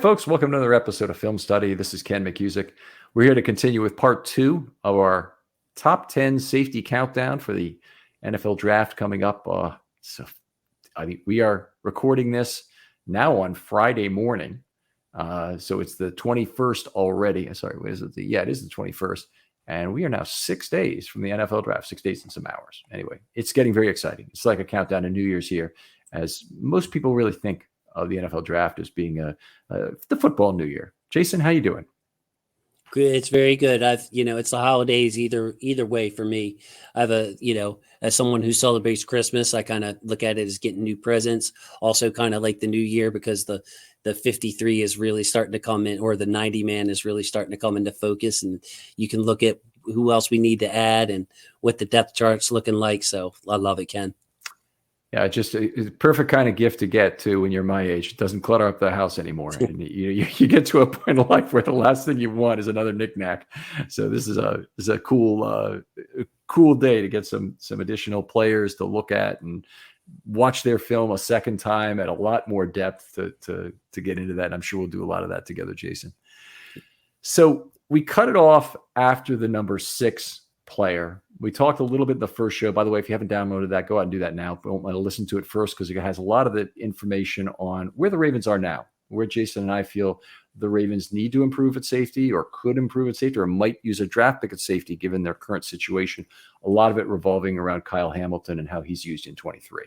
folks. Welcome to another episode of Film Study. This is Ken McCusick. We're here to continue with part 2 of our top 10 safety countdown for the NFL draft coming up. We are recording this now on Friday morning. So it's the 21st already. Sorry, what is it? It is the 21st. And we are now 6 days from the NFL draft, 6 days and some hours. Anyway, it's getting very exciting. It's like a countdown to New Year's here, as most people really think of the NFL draft as being the football New Year. Jason, how you doing? Good. It's very good. It's the holidays either way for me. I have as someone who celebrates Christmas, I kind of look at it as getting new presents. Also kind of like the new year, because the 53 is really starting to come in, or the 90 man is really starting to come into focus, and you can look at who else we need to add and what the depth chart's looking like. So I love it, Ken. Yeah, just a perfect kind of gift to get to when you're my age. It doesn't clutter up the house anymore. And you get to a point in life where the last thing you want is another knickknack. So this is a cool day to get some additional players to look at and watch their film a second time at a lot more depth to get into that. And I'm sure we'll do a lot of that together, Jason. So we cut it off after the number 6 player. We talked a little bit in the first show. By the way, if you haven't downloaded that, go out and do that now. Don't want to listen to it first, because it has a lot of the information on where the Ravens are now, where Jason and I feel the Ravens need to improve at safety, or could improve at safety, or might use a draft pick at safety given their current situation. A lot of it revolving around Kyle Hamilton and how he's used in 23.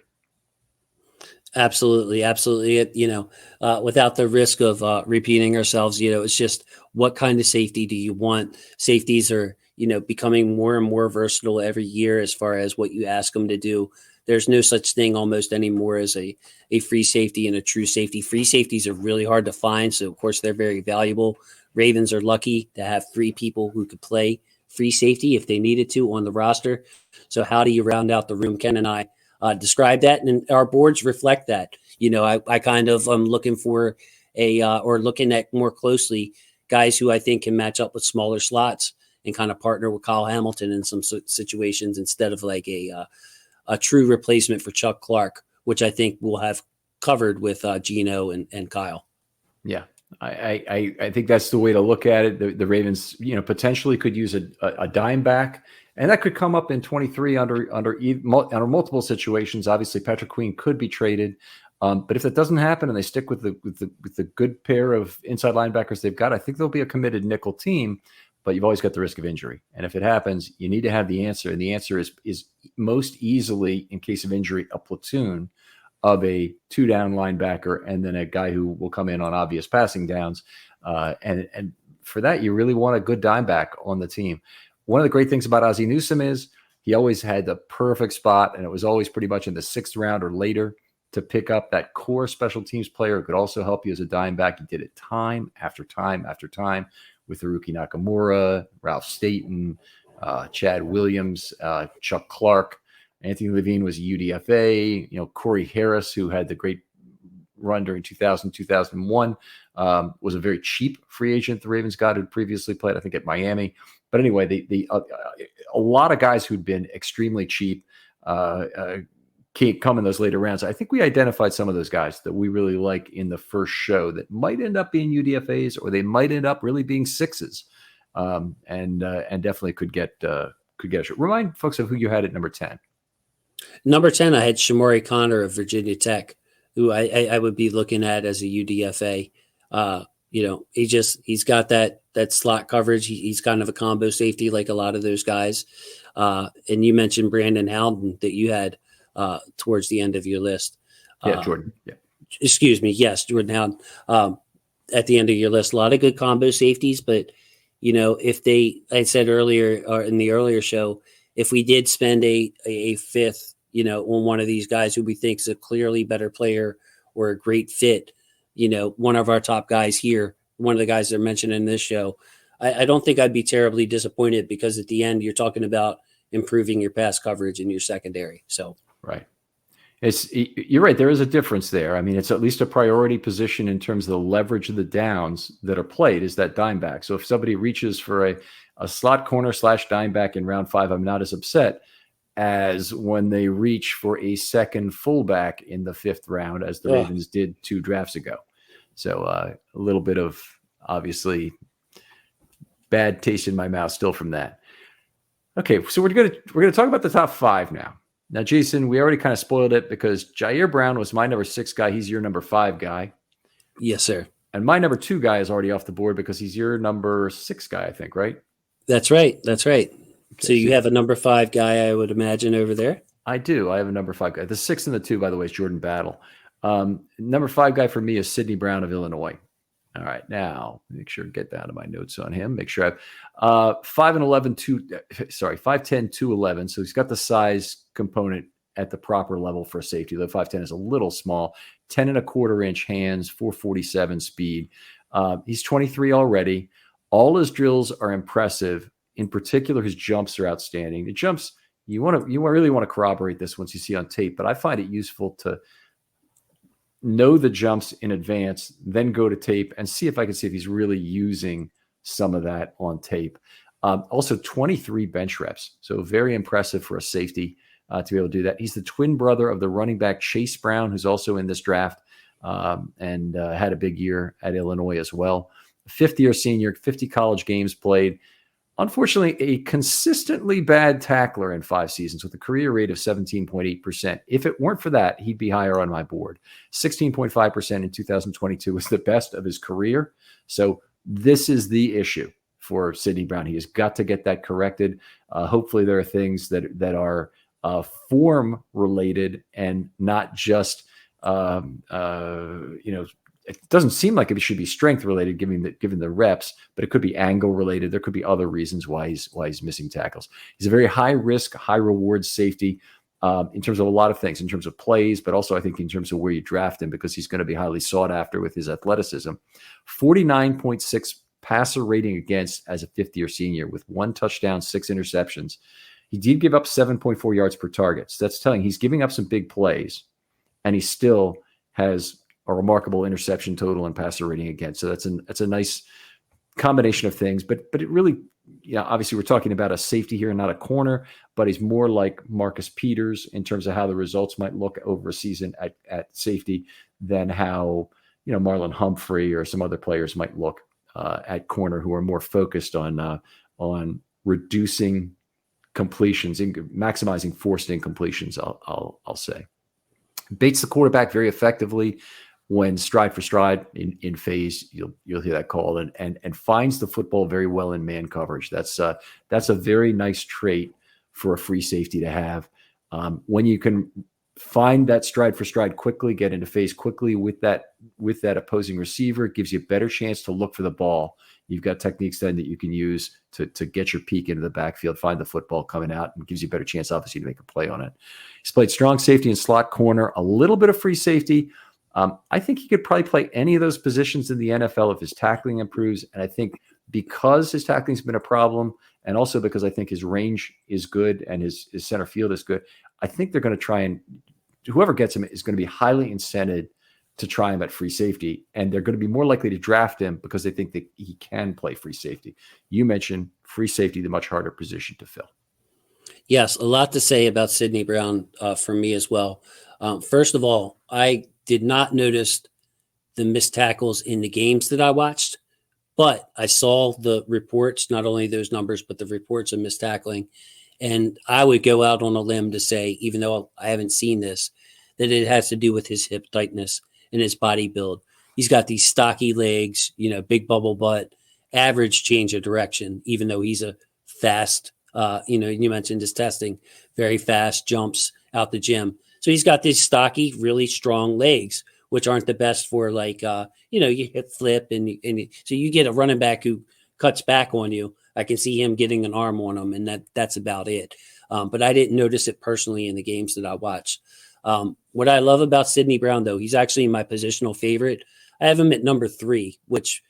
Absolutely. Without the risk of repeating ourselves, it's just, what kind of safety do you want? Safeties are becoming more and more versatile every year as far as what you ask them to do. There's no such thing almost anymore as a free safety and a true safety. Free safeties are really hard to find, so of course they're very valuable. Ravens are lucky to have 3 people who could play free safety if they needed to on the roster. So how do you round out the room? Ken and I describe that, and our boards reflect that. I kind of am looking for or looking at more closely guys who I think can match up with smaller slots and kind of partner with Kyle Hamilton in some situations, instead of like a true replacement for Chuck Clark, which I think we'll have covered with Gino and Kyle. Yeah. I think that's the way to look at it. The Ravens, potentially could use a dime back, and that could come up in 23 under multiple situations. Obviously, Patrick Queen could be traded, but if that doesn't happen and they stick with the good pair of inside linebackers they've got, I think they'll be a committed nickel team. But you've always got the risk of injury, and if it happens, you need to have the answer. And the answer is most easily, in case of injury, a platoon of a 2-down linebacker, and then a guy who will come in on obvious passing downs. And for that, you really want a good dime back on the team. One of the great things about Ozzie Newsome is he always had the perfect spot, and it was always pretty much in the 6th round or later to pick up that core special teams player who could also help you as a dime back. He did it time after time after time with Haruki Nakamura, Ralph Staten, Chad Williams, Chuck Clark. Anthony Levine was a UDFA. Corey Harris, who had the great run during 2000, 2001, was a very cheap free agent the Ravens got, who'd previously played, I think, at Miami. But anyway, a lot of guys who'd been extremely cheap can't come in those later rounds. I think we identified some of those guys that we really like in the first show that might end up being UDFAs, or they might end up really being 6s, and definitely could get a shot. Remind folks of who you had at number 10. Number 10, I had Shamari Connor of Virginia Tech, who I would be looking at as a UDFA. He's got that slot coverage. He's kind of a combo safety like a lot of those guys. And you mentioned Brandon Howden that you had towards the end of your list. Jordan. Yeah. Excuse me. Yes, Jordan Howden at the end of your list. A lot of good combo safeties, but I said earlier, or in the earlier show, if we did spend a 5th, on one of these guys who we think is a clearly better player or a great fit, one of our top guys here, one of the guys that are mentioned in this show, I don't think I'd be terribly disappointed, because at the end you're talking about improving your pass coverage in your secondary. So right. You're right. There is a difference there. I mean, it's at least a priority position in terms of the leverage of the downs that are played, is that dime back. So if somebody reaches for a slot corner / dime back in round 5, I'm not as upset as when they reach for a second fullback in the 5th round, as the Ravens did 2 drafts ago. So a little bit of obviously bad taste in my mouth still from that. Okay, so we're gonna talk about the top 5 now. Now, Jason, we already kind of spoiled it because Jair Brown was my number 6 guy. He's your number 5 guy. Yes, sir. And my number 2 guy is already off the board because he's your number 6 guy, I think, right? That's right. That's right. Okay, so you have a number 5 guy, I would imagine, over there. I do. I have a number 5 guy. The 6 and the 2, by the way, is Jordan Battle. Number 5 guy for me is Sidney Brown of Illinois. All right, now make sure to get down to my notes on him. Make sure I've 5'10", 211. So he's got the size component at the proper level for a safety. Though 5'10" is a little small. 10.25-inch hands, 447 speed. He's 23 already. All his drills are impressive. In particular, his jumps are outstanding. The jumps you really want to corroborate this once you see on tape, but I find it useful to know the jumps in advance, then go to tape and see if I can see if he's really using some of that on tape. Also 23 bench reps. So very impressive for a safety to be able to do that. He's the twin brother of the running back Chase Brown, who's also in this draft and had a big year at Illinois as well. 50-year senior, 50 college games played. Unfortunately, a consistently bad tackler in 5 seasons with a career rate of 17.8%. If it weren't for that, he'd be higher on my board. 16.5% in 2022 was the best of his career. So this is the issue for Sidney Brown. He has got to get that corrected. Hopefully there are things that are form related and not just, it doesn't seem like it should be strength related given the reps, but it could be angle related. There could be other reasons why he's missing tackles. He's a very high risk, high reward safety in terms of a lot of things, in terms of plays, but also I think in terms of where you draft him because he's going to be highly sought after with his athleticism. 49.6 passer rating against as a 50-year senior with 1 touchdown, 6 interceptions. He did give up 7.4 yards per target. So that's telling he's giving up some big plays, and he still has a remarkable interception total and passer rating against. So that's a nice combination of things. But it really, obviously we're talking about a safety here and not a corner, but he's more like Marcus Peters in terms of how the results might look over a season at safety than how Marlon Humphrey or some other players might look at corner, who are more focused on reducing completions and maximizing forced incompletions. I'll say baits the quarterback very effectively when stride for stride in phase. You'll hear that call and finds the football very well in man coverage. That's a very nice trait for a free safety to have. When you can find that stride for stride quickly, get into phase quickly with that opposing receiver, it gives you a better chance to look for the ball. You've got techniques then that you can use to get your peek into the backfield, find the football coming out, and gives you a better chance, obviously, to make a play on it. He's played strong safety and slot corner, a little bit of free safety. I think he could probably play any of those positions in the NFL if his tackling improves. And I think because his tackling's been a problem, and also because I think his range is good and his center field is good, I think they're going to try and whoever gets him is going to be highly incented to try him at free safety. And they're going to be more likely to draft him because they think that he can play free safety. You mentioned free safety, the much harder position to fill. Yes, a lot to say about Sidney Brown for me as well. First of all, I did not notice the missed tackles in the games that I watched, but I saw the reports, not only those numbers, but the reports of missed tackling. And I would go out on a limb to say, even though I haven't seen this, that it has to do with his hip tightness and his body build. He's got these stocky legs, big bubble butt, average change of direction, even though he's a fast, you mentioned his testing, very fast jumps out the gym. So he's got these stocky, really strong legs, which aren't the best for you hit flip. So you get a running back who cuts back on you. I can see him getting an arm on him, and that's about it. But I didn't notice it personally in the games that I watched. What I love about Sidney Brown, though, he's actually my positional favorite. I have him at number 3, which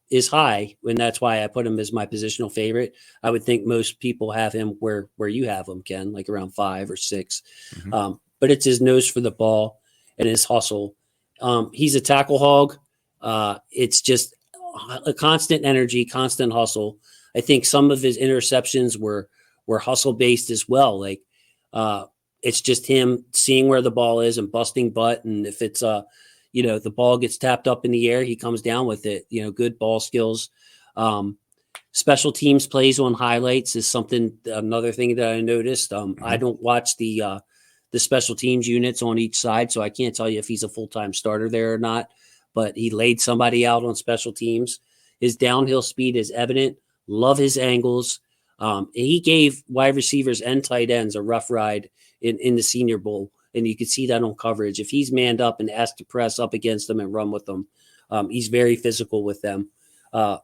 is high, and that's why I put him as my positional favorite. I would think most people have him where you have him, Ken, like around 5 or 6. Mm-hmm. But it's his nose for the ball and his hustle. He's a tackle hog. It's just a constant energy, constant hustle. I think some of his interceptions were hustle based as well. Like it's just him seeing where the ball is and busting butt. And if it's the ball gets tapped up in the air, he comes down with it. Good ball skills. Special teams plays on highlights is another thing that I noticed. I don't watch the special teams units on each side, so I can't tell you if he's a full-time starter there or not, but he laid somebody out on special teams. His downhill speed is evident. Love his angles. He gave wide receivers and tight ends a rough ride in the Senior Bowl, and you could see that on coverage. If he's manned up and asked to press up against them and run with them, he's very physical with them.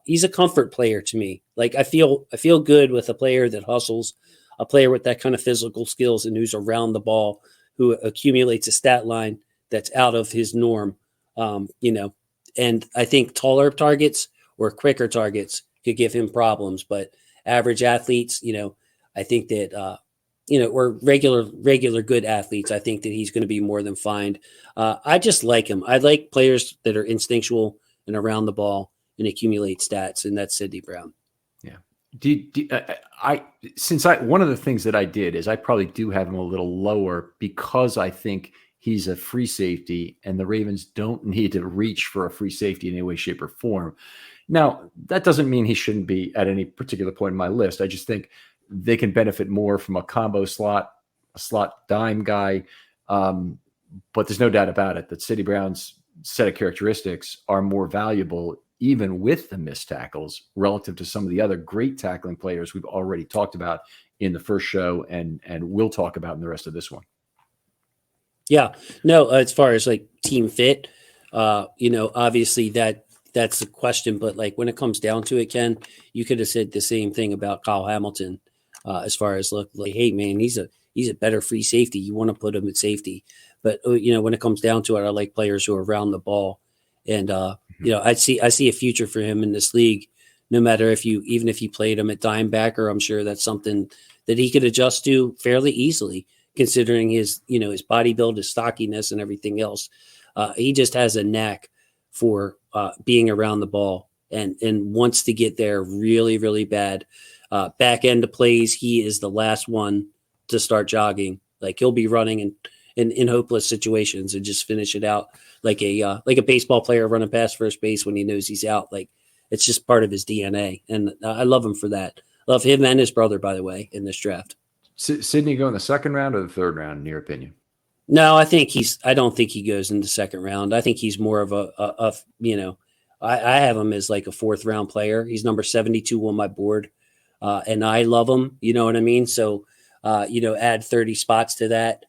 He's a comfort player to me. Like I feel good with a player that hustles, a player with that kind of physical skills and who's around the ball, who accumulates a stat line that's out of his norm. And I think taller targets or quicker targets could give him problems, but average athletes, I think that, or regular good athletes, I think that he's going to be more than fine. I just like him. I like players that are instinctual and around the ball and accumulate stats, and that's Sidney Brown. Yeah. One of the things that I did is I probably do have him a little lower because I think he's a free safety and the Ravens don't need to reach for a free safety in any way, shape, or form. Now, that doesn't mean he shouldn't be at any particular point in my list. I just think they can benefit more from a combo slot, a slot dime guy. But there's no doubt about it that Sidney Brown's set of characteristics are more valuable even with the missed tackles relative to some of the other great tackling players we've already talked about in the first show and we'll talk about in the rest of this one. Yeah, no, as far as like team fit, obviously that's the question, but like when it comes down to it, Ken, you could have said the same thing about Kyle Hamilton, as far as like, hey man, he's a better free safety. You want to put him at safety, but when it comes down to it, I like players who are around the ball, and I see a future for him in this league. No matter even if you played him at dime backer, I'm sure that's something that he could adjust to fairly easily, considering his body build, his stockiness, and everything else. He just has a knack for being around the ball and wants to get there really, really bad. Back end of plays, he is the last one to start jogging. Like he'll be running in hopeless situations and just finish it out like a baseball player running past first base when he knows he's out. Like it's just part of his DNA, and I love him for that. Love him and his brother, by the way, in this draft. Sidney go in the second round or the third round, in your opinion? No, I don't think he goes in the second round. I think he's more of I have him as like a fourth round player. He's number 72 on my board. And I love him, you know what I mean? So, add 30 spots to that,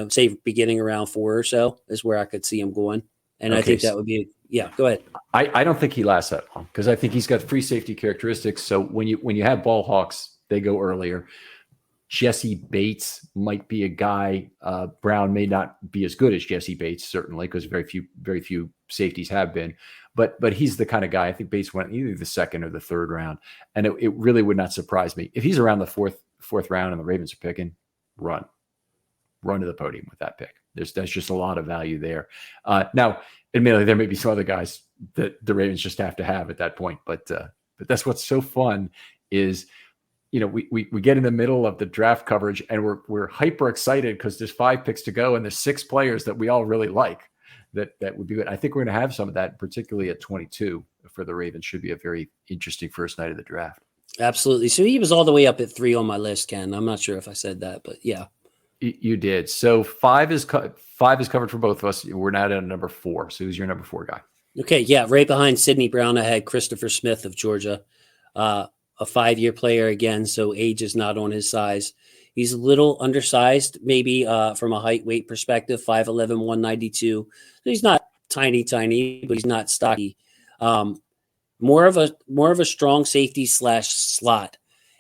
say beginning around 4 or so is where I could see him going. And okay. I think that would be, go ahead. I don't think he lasts that long because I think he's got free safety characteristics. So when you have ball hawks, they go earlier. Jesse Bates might be a guy. Brown may not be as good as Jesse Bates, certainly, because very few safeties have been. But he's the kind of guy. I think Bates went either the second or the third round, and it really would not surprise me if he's around the fourth round and the Ravens are picking. Run to the podium with that pick. There's just a lot of value there. Now, admittedly, there may be some other guys that the Ravens just have to have at that point. But that's what's so fun is. We get in the middle of the draft coverage and we're hyper excited because there's 5 picks to go and there's 6 players that we all really like that would be good. I think we're going to have some of that, particularly at 22 for the Ravens. Should be a very interesting first night of the draft. Absolutely. So he was all the way up at 3 on my list, Ken. I'm not sure if I said that, but yeah. You did. So 5 is covered for both of us. We're now at number 4. So who's your number 4 guy? Okay. Yeah. Right behind Sidney Brown, I had Christopher Smith of Georgia. A 5-year player again, so age is not on his size. He's a little undersized, maybe from a height weight perspective, 5'11", 192. So he's not tiny, but he's not stocky. More of a strong safety / slot.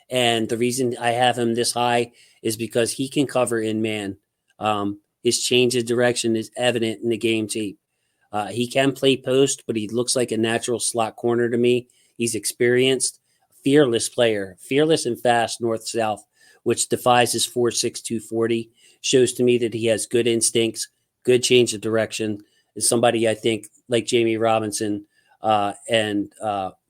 And the reason I have him this high is because he can cover in man. His change of direction is evident in the game tape. He can play post, but he looks like a natural slot corner to me. He's experienced. Fearless player, fearless and fast north-south, which defies his 4.6 240, shows to me that he has good instincts, good change of direction. Is somebody I think like Jamie Robinson and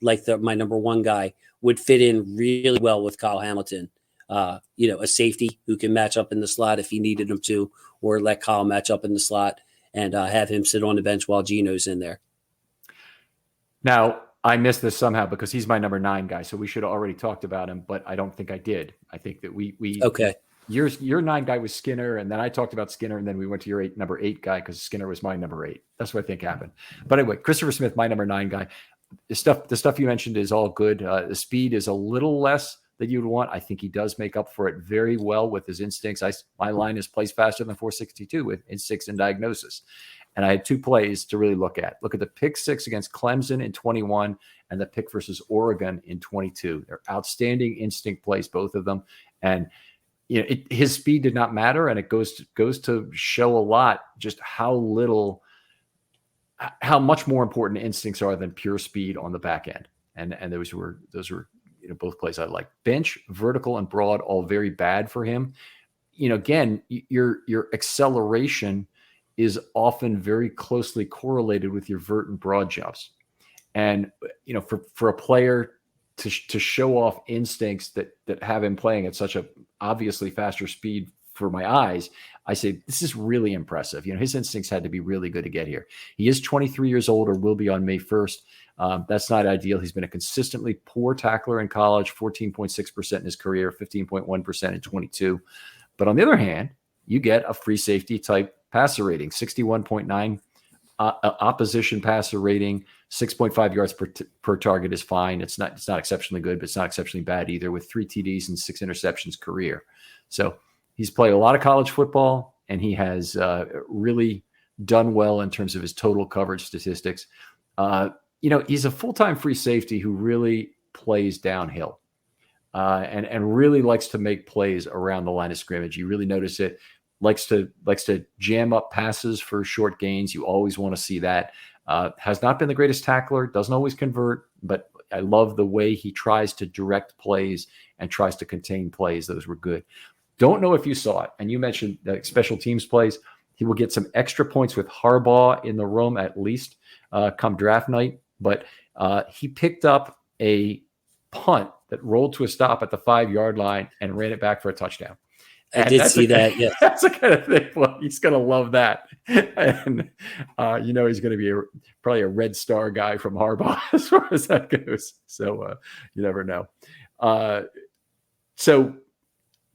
like my number 1 guy would fit in really well with Kyle Hamilton. A safety who can match up in the slot if he needed him to, or let Kyle match up in the slot. and have him sit on the bench while Gino's in there. Now, I missed this somehow because he's my number 9 guy, so we should have already talked about him, but I don't think I did. I think that we Okay. Your 9 guy was Skinner, and then I talked about Skinner, and then we went to your number 8 guy because Skinner was my number 8. That's what I think happened. But anyway, Christopher Smith, my number 9 guy. The stuff you mentioned is all good. The speed is a little less than you'd want. I think he does make up for it very well with his instincts. My line is plays faster than 462 with instincts and diagnosis. And I had 2 plays to really look at. Look at the pick 6 against Clemson in 21 and the pick versus Oregon in 22. They're outstanding instinct plays, both of them. And his speed did not matter, and it goes to show a lot just how much more important instincts are than pure speed on the back end. And those were both plays I like. Bench, vertical, and broad, all very bad for him. Again, your acceleration is often very closely correlated with your vert and broad jumps. And, for a player to show off instincts that have him playing at such a obviously faster speed for my eyes, I say, this is really impressive. His instincts had to be really good to get here. He is 23 years old, or will be on May 1st. That's not ideal. He's been a consistently poor tackler in college, 14.6% in his career, 15.1% in 22. But on the other hand, you get a free safety type passer rating, 61.9 opposition passer rating, 6.5 yards per target is fine. It's not exceptionally good, but it's not exceptionally bad either, with 3 TDs and 6 interceptions career. So he's played a lot of college football, and he has really done well in terms of his total coverage statistics. He's a full-time free safety who really plays downhill and really likes to make plays around the line of scrimmage. You really notice it. Likes to jam up passes for short gains. You always want to see that. Has not been the greatest tackler. Doesn't always convert, but I love the way he tries to direct plays and tries to contain plays. Those were good. Don't know if you saw it, and you mentioned that special teams plays. He will get some extra points with Harbaugh in the room at least come draft night. But he picked up a punt that rolled to a stop at the 5-yard line and ran it back for a touchdown. I did see that. Yeah, that's the kind of thing. Well, he's going to love that, and he's going to be probably a red star guy from Harbaugh as far as that goes. So you never know. I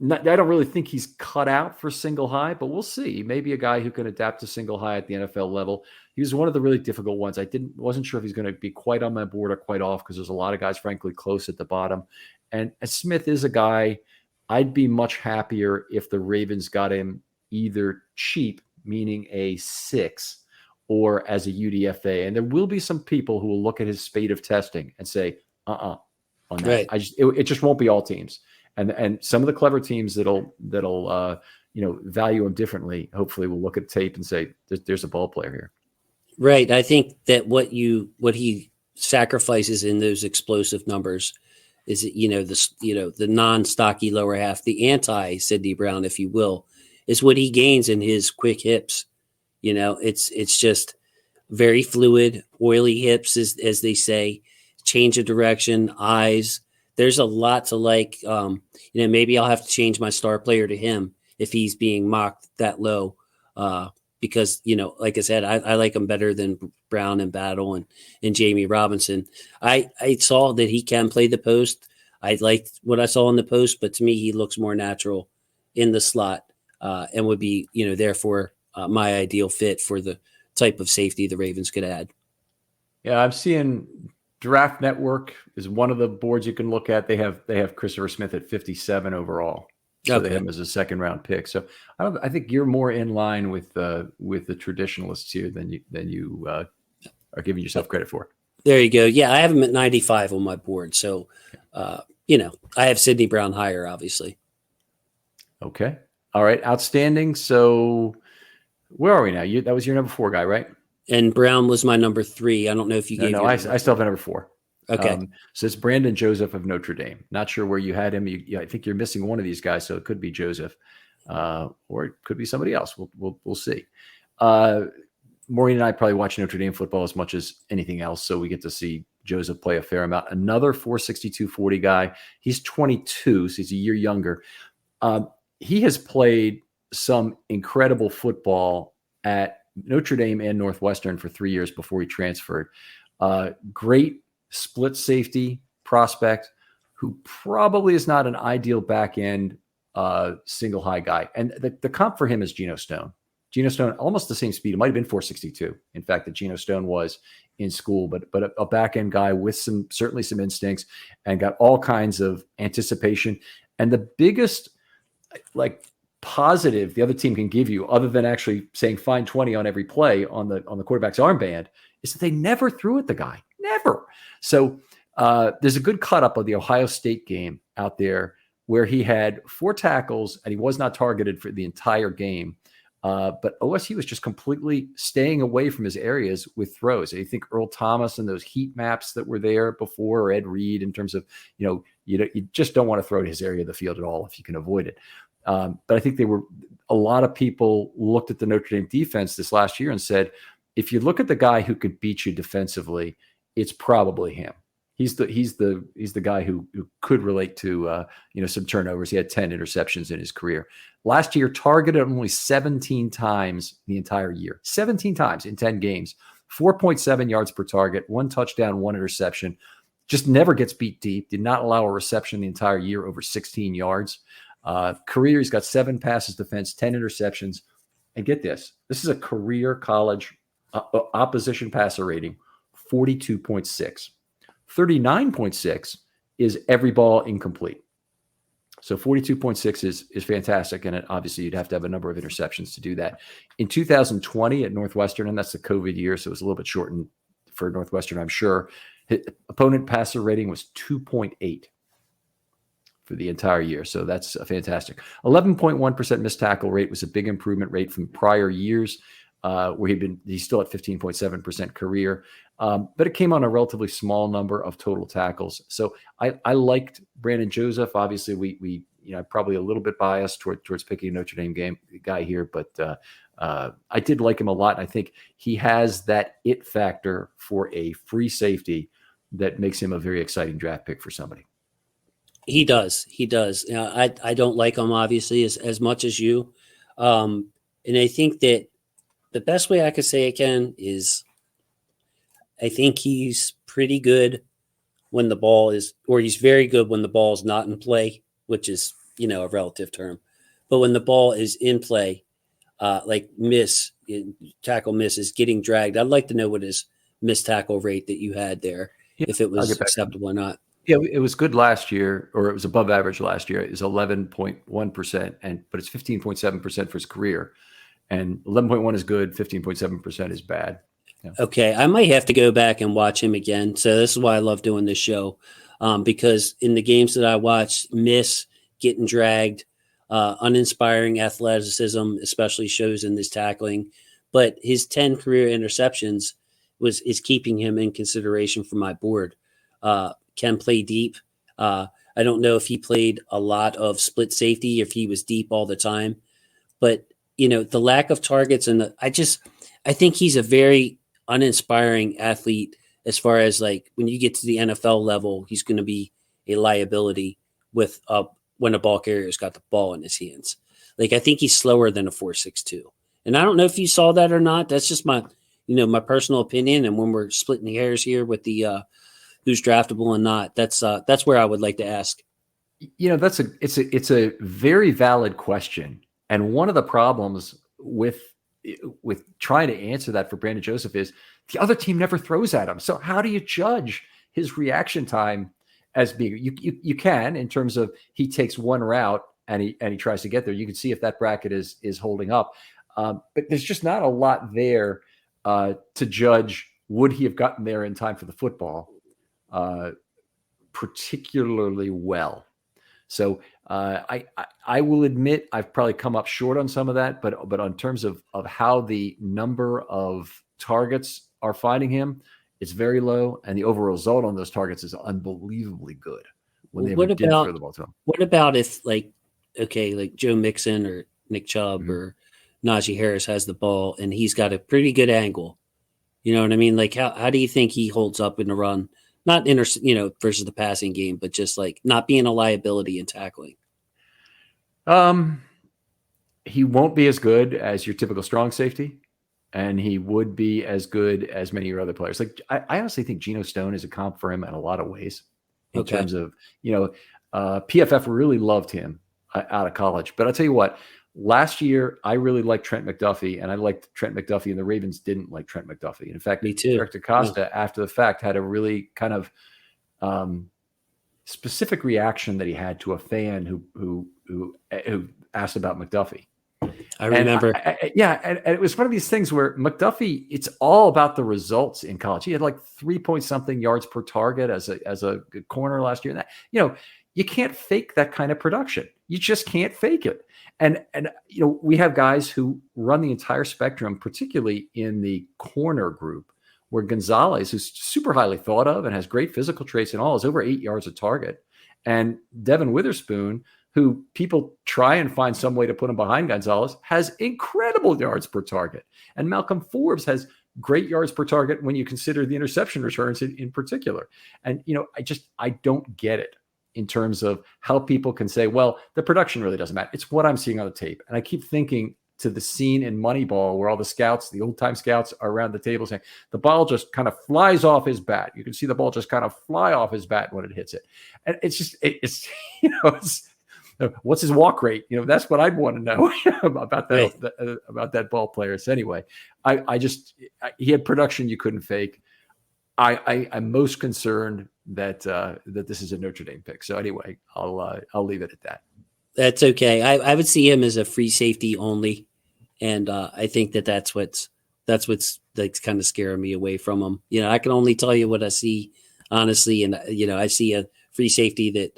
don't really think he's cut out for single high, but we'll see. Maybe a guy who can adapt to single high at the NFL level. He was one of the really difficult ones. Wasn't sure if he's going to be quite on my board or quite off, because there's a lot of guys, frankly, close at the bottom. And Smith is a guy. I'd be much happier if the Ravens got him either cheap, meaning a 6, or as a UDFA. And there will be some people who will look at his spate of testing and say, on that. Right. It just won't be all teams. And some of the clever teams that'll value him differently, hopefully will look at tape and say, there's a ball player here. Right. I think that what he sacrifices in those explosive numbers is, the non-stocky lower half, the anti-Sidney Brown, if you will, is what he gains in his quick hips. It's just very fluid, oily hips, as they say, change of direction, eyes. There's a lot to like. Maybe I'll have to change my star player to him if he's being mocked that low, because like I said, I like him better than Brown and Battle and Jamie Robinson. I saw that he can play the post. I liked what I saw in the post, but to me, he looks more natural in the slot and would be therefore my ideal fit for the type of safety the Ravens could add. Yeah, I'm seeing Draft Network is one of the boards you can look at. They have Christopher Smith at 57 overall. So they have him as a second-round pick. So I think you're more in line with the traditionalists here than you are giving yourself credit for. There you go. Yeah, I have him at 95 on my board. So, I have Sidney Brown higher, obviously. Okay. All right. Outstanding. So where are we now? That was your number 4 guy, right? And Brown was my number 3. I don't know if you gave. No, I still have a number 4. Okay. So it's Brandon Joseph of Notre Dame. Not sure where you had him. I think you're missing one of these guys, so it could be Joseph, or it could be somebody else. We'll see. Maureen and I probably watch Notre Dame football as much as anything else, so we get to see Joseph play a fair amount. Another 4.62 guy. He's 22, so he's a year younger. He has played some incredible football at Notre Dame and Northwestern for 3 years before he transferred. Great split safety prospect who probably is not an ideal back end single high guy. And the comp for him is Geno Stone. Geno Stone, almost the same speed. It might have been 462. In fact, that Geno Stone was in school, but a back end guy with certainly some instincts and got all kinds of anticipation. And the biggest positive the other team can give you, other than actually saying fine 20 on every play on the quarterback's armband, is that they never threw at the guy. Never. So there's a good cut up of the Ohio State game out there where he had 4 tackles and he was not targeted for the entire game. But OSU was just completely staying away from his areas with throws. I think Earl Thomas and those heat maps that were there before, or Ed Reed, in terms of, you just don't want to throw to his area of the field at all if you can avoid it. But I think a lot of people looked at the Notre Dame defense this last year and said, if you look at the guy who could beat you defensively, it's probably him. He's the guy who could relate to some turnovers. He had 10 interceptions in his career. Last year, targeted only 17 times the entire year. 17 times in 10 games. 4.7 yards per target, 1 touchdown, 1 interception. Just never gets beat deep. Did not allow a reception the entire year over 16 yards. Career, he's got 7 passes defense, 10 interceptions. And get this. This is a career college opposition passer rating, 42.6. 39.6 is every ball incomplete. So 42.6 is fantastic. And obviously you'd have to have a number of interceptions to do that. In 2020 at Northwestern, and that's the COVID year, so it was a little bit shortened for Northwestern, I'm sure, his opponent passer rating was 2.8 for the entire year. So that's fantastic. 11.1% missed tackle rate was a big improvement rate from prior years, where he's still at 15.7% career. But it came on a relatively small number of total tackles. So I liked Brandon Joseph. Obviously, we probably a little bit biased towards picking a Notre Dame guy here, but I did like him a lot. I think he has that it factor for a free safety that makes him a very exciting draft pick for somebody. He does. I don't like him obviously as much as you, and I think that the best way I could say it, Ken, is I think he's pretty good when the ball is, or he's very good when the ball is not in play, which is, a relative term. But when the ball is in play, tackle miss is getting dragged. I'd like to know what his missed tackle rate that you had there, if it was acceptable or not. Yeah, it was good last year, or it was above average last year. It was 11.1%, but it's 15.7% for his career. And 11.1 is good, 15.7% is bad. Yeah. Okay, I might have to go back and watch him again. So this is why I love doing this show, because in the games that I watched, miss, getting dragged, uninspiring athleticism, especially shows in this tackling. But his 10 career interceptions is keeping him in consideration for my board. Can play deep. I don't know if he played a lot of split safety, if he was deep all the time, but the lack of targets and I think he's a very uninspiring athlete as far as when you get to the NFL level, he's going to be a liability with when a ball carrier's got the ball in his hands. I think he's slower than a 4.62. And I don't know if you saw that or not. That's just my, my personal opinion. And when we're splitting hairs here with the who's draftable and not, that's where I would like to ask. It's a very valid question. And one of the problems with trying to answer that for Brandon Joseph is the other team never throws at him. So how do you judge his reaction time as being, you can, in terms of he takes one route and he tries to get there. You can see if that bracket is holding up. But there's just not a lot there to judge. Would he have gotten there in time for the football particularly well? So I will admit I've probably come up short on some of that, but in terms of how the number of targets are finding him, it's very low, and the overall result on those targets is unbelievably good when they did throw the ball to him. What about if Joe Mixon or Nick Chubb or Najee Harris has the ball and he's got a pretty good angle? You know what I mean? How do you think he holds up in the run? Not versus the passing game, but just not being a liability in tackling. He won't be as good as your typical strong safety. and he would be as good as many of your other players. Like I honestly think Geno Stone is a comp for him in a lot of ways in Okay. terms of, PFF really loved him out of college. But I'll tell you what, last year, I really liked Trent McDuffie, and I liked Trent McDuffie, and the Ravens didn't like Trent McDuffie. And in fact, Me too. Eric DeCosta, after the fact, had a really kind of specific reaction that he had to a fan who asked about McDuffie. I remember. And it was one of these things where McDuffie, it's all about the results in college. He had like 3 something yards per target as a corner last year. And that, you can't fake that kind of production. You just can't fake it. And we have guys who run the entire spectrum, particularly in the corner group, where Gonzalez, who's super highly thought of and has great physical traits and all, is over 8 yards a target. And Devin Witherspoon, who people try and find some way to put him behind Gonzalez, has incredible yards per target. And Malcolm Forbes has great yards per target when you consider the interception returns in particular. And, I don't get it in terms of how people can say, well, the production really doesn't matter. It's what I'm seeing on the tape. And I keep thinking to the scene in Moneyball where all the scouts, the old-time scouts, are around the table saying the ball just kind of flies off his bat. You can see the ball just kind of fly off his bat when it hits it. And it's just, it's what's his walk rate? That's what I'd want to know about that, right, about that ball player. So anyway, he had production you couldn't fake. I'm most concerned that this is a Notre Dame pick. So anyway, I'll leave it at that. That's okay. I would see him as a free safety only, and I think that's what's like kind of scaring me away from him. I can only tell you what I see, honestly, and I see a free safety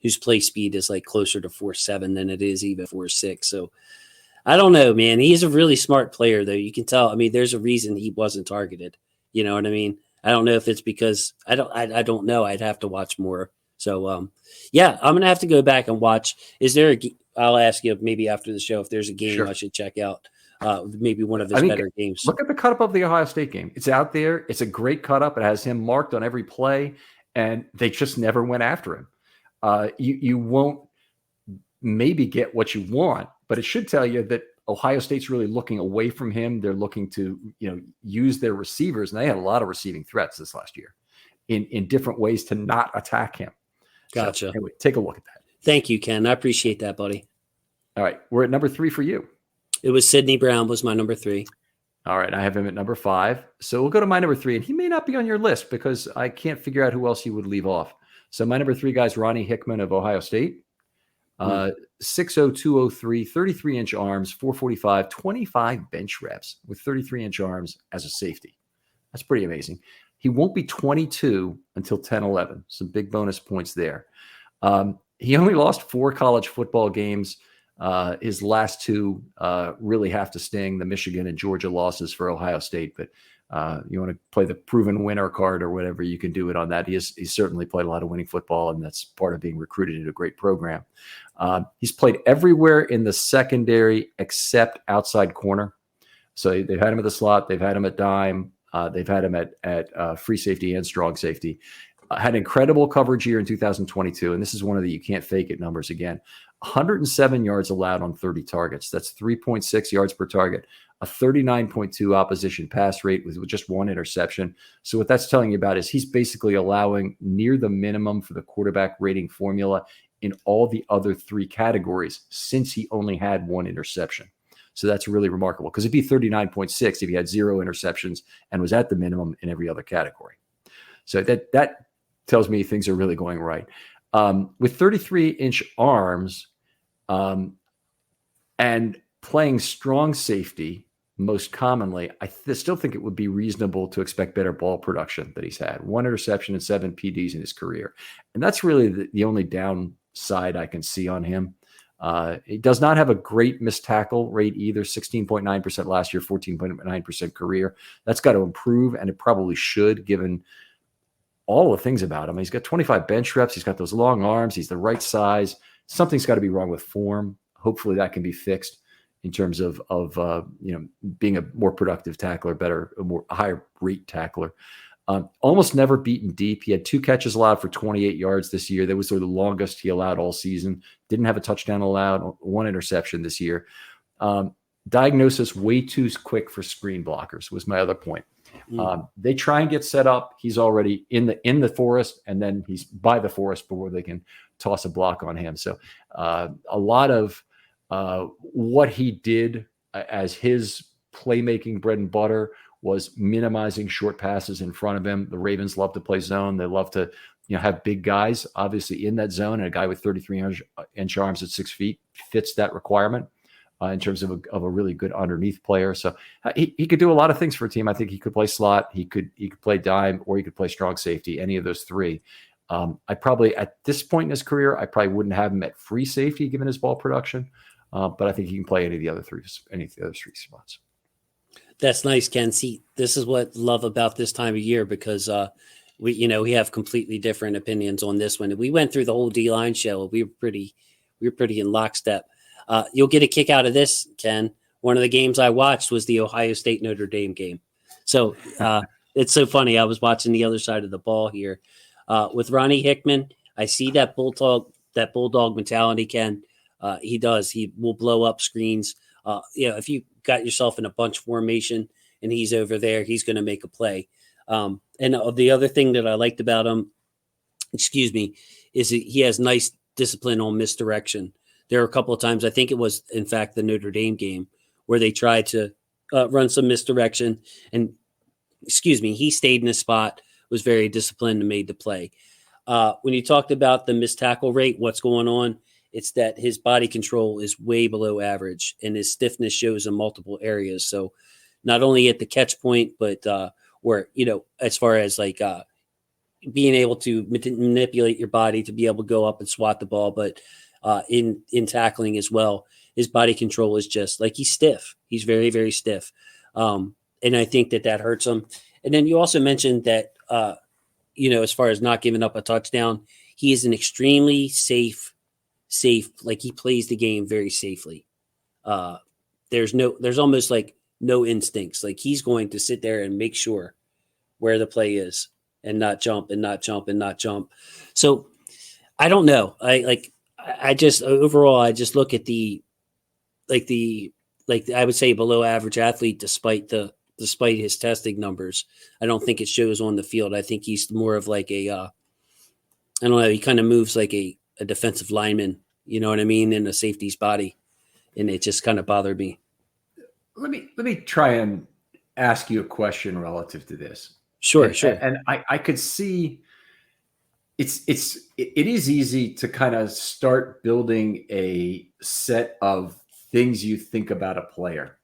whose play speed is like closer to 4.7 than it is even 4.6. So I don't know, man. He's a really smart player, though. You can tell. I mean, there's a reason he wasn't targeted. You know what I mean? I don't know if it's because I don't know. I'd have to watch more. So, I'm going to have to go back and watch. I'll ask you maybe after the show if there's a game sure I should check out. Maybe one of his better games. Look at the cut up of the Ohio State game. It's out there. It's a great cut up. It has him marked on every play, and they just never went after him. You won't maybe get what you want, but it should tell you that Ohio State's really looking away from him. They're looking to, use their receivers, and they had a lot of receiving threats this last year in different ways to not attack him. Gotcha. So, anyway, take a look at that. Thank you, Ken. I appreciate that, buddy. All right. We're at number 3 for you. It was Sidney Brown was my number 3. All right. I have him at number 5. So we'll go to my number 3, and he may not be on your list because I can't figure out who else you would leave off. So my number 3 guy is Ronnie Hickman of Ohio State. 6'0", 203, 33-inch arms, 445, 25 bench reps with 33-inch arms as a safety. That's pretty amazing. He won't be 22 until 10-11. Some big bonus points there. He only lost 4 college football games. His last 2 really have to sting, the Michigan and Georgia losses for Ohio State. But you want to play the proven winner card or whatever, you can do it on that. He's certainly played a lot of winning football, and that's part of being recruited into a great program. He's played everywhere in the secondary except outside corner. So they've had him at the slot. They've had him at dime. They've had him at free safety and strong safety. Had incredible coverage year in 2022, and this is one of the you can't fake it numbers again. 107 yards allowed on 30 targets. That's 3.6 yards per target. A 39.2 opposition pass rate with just 1 interception. So what that's telling you about is he's basically allowing near the minimum for the quarterback rating formula in all the other 3 categories since he only had 1 interception. So that's really remarkable because it'd be 39.6 if he had 0 interceptions and was at the minimum in every other category. So that tells me things are really going right. With 33-inch arms and playing strong safety most commonly, I still think it would be reasonable to expect better ball production that he's had. 1 interception and 7 PDs in his career. And that's really the only downside I can see on him. He does not have a great missed tackle rate either. 16.9% last year, 14.9% career. That's got to improve, and it probably should, given all the things about him. He's got 25 bench reps. He's got those long arms. He's the right size. Something's got to be wrong with form. Hopefully that can be fixed in terms of being a more productive tackler, a higher rate tackler. Almost never beaten deep. He had 2 catches allowed for 28 yards this year. That was sort of the longest he allowed all season. Didn't have a touchdown allowed, 1 interception this year. diagnosis way too quick for screen blockers was my other point. They try and get set up. He's already in the forest, and then he's by the forest before they can toss a block on him. So a lot of what he did as his playmaking bread and butter was minimizing short passes in front of him. The Ravens love to play zone. They love to have big guys obviously in that zone, and a guy with 33-inch arms at 6 feet fits that requirement. In terms of a really good underneath player. So he could do a lot of things for a team. I think he could play slot, he could play dime, or he could play strong safety, any of those three. I probably, at this point in his career, I probably wouldn't have him at free safety given his ball production. But I think he can play any of the other three spots. That's nice, Ken. See, this is what I love about this time of year, because we have completely different opinions on this one. We went through the whole D-line show. We were pretty in lockstep. You'll get a kick out of this, Ken. One of the games I watched was the Ohio State Notre Dame game. So it's so funny. I was watching the other side of the ball here with Ronnie Hickman. I see that bulldog mentality, Ken. He does. He will blow up screens. If you got yourself in a bunch formation and he's over there, he's going to make a play. And the other thing that I liked about him, is that he has nice discipline on misdirection. There were a couple of times, I think it was, in fact, the Notre Dame game, where they tried to run some misdirection. And, he stayed in his spot, was very disciplined, and made the play. When you talked about the missed tackle rate, what's going on, it's that his body control is way below average, and his stiffness shows in multiple areas. So not only at the catch point, but as far as being able to manipulate your body to be able to go up and swat the ball, but in tackling as well, his body control is just he's stiff. He's very, very stiff. And I think that hurts him. And then you also mentioned that, as far as not giving up a touchdown, he is an extremely safe, he plays the game very safely. There's almost no instincts. He's going to sit there and make sure where the play is and not jump and not jump and not jump. So I don't know. I just look at I would say below average athlete, despite his testing numbers. I don't think it shows on the field. I think he's more of I don't know. He kind of moves like a defensive lineman, you know what I mean, in a safety's body. And it just kind of bothered me. Let me try and ask you a question relative to this. Sure. And I could see it is easy to kind of start building a set of things you think about a player.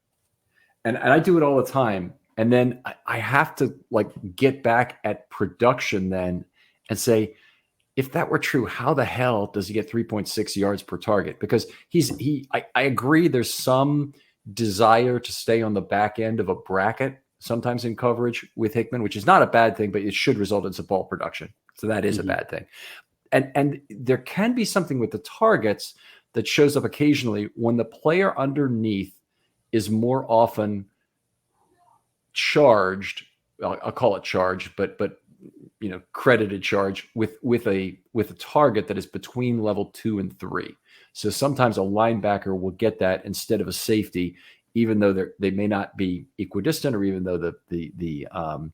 And I do it all the time. And then I have to get back at production then and say, if that were true, how the hell does he get 3.6 yards per target? Because I agree there's some desire to stay on the back end of a bracket sometimes in coverage with Hickman, which is not a bad thing, but it should result in some ball production. So that is a bad thing. And there can be something with the targets that shows up occasionally when the player underneath is more often charged. I'll call it charged, but credited charge with a target that is between level 2 and 3. So sometimes a linebacker will get that instead of a safety, even though they may not be equidistant, or even though the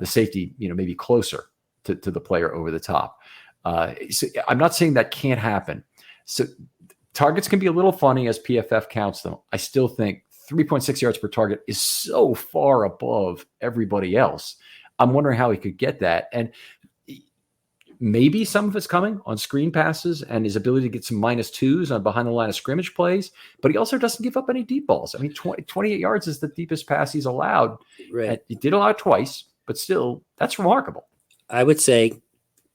safety may be closer to the player over the top. So I'm not saying that can't happen. So targets can be a little funny as PFF counts them. I still think 3.6 yards per target is so far above everybody else. I'm wondering how he could get that. And maybe some of it's coming on screen passes and his ability to get some -2s on behind the line of scrimmage plays, but he also doesn't give up any deep balls. I mean, 28 yards is the deepest pass he's allowed. Right. He did allow it twice, but still, that's remarkable. I would say,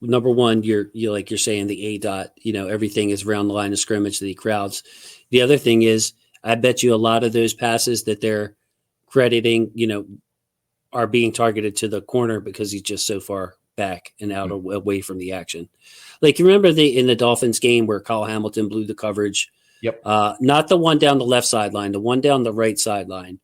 number one, you're saying the A dot, everything is around the line of scrimmage that he crowds. The other thing is, I bet you a lot of those passes that they're crediting, are being targeted to the corner because he's just so far back and out away from the action. You remember in the Dolphins game where Kyle Hamilton blew the coverage? Yep. Not the one down the left sideline, the one down the right sideline.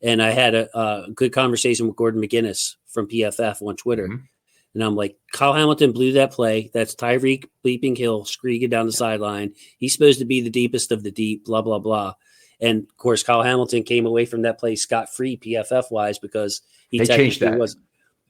And I had a good conversation with Gordon McGinnis from PFF on Twitter. Mm-hmm. And I'm like, Kyle Hamilton blew that play. That's Tyreek bleeping Hill screaming down the sideline. He's supposed to be the deepest of the deep, blah, blah, blah. And of course, Kyle Hamilton came away from that play scot-free PFF wise because he They changed technically that. was.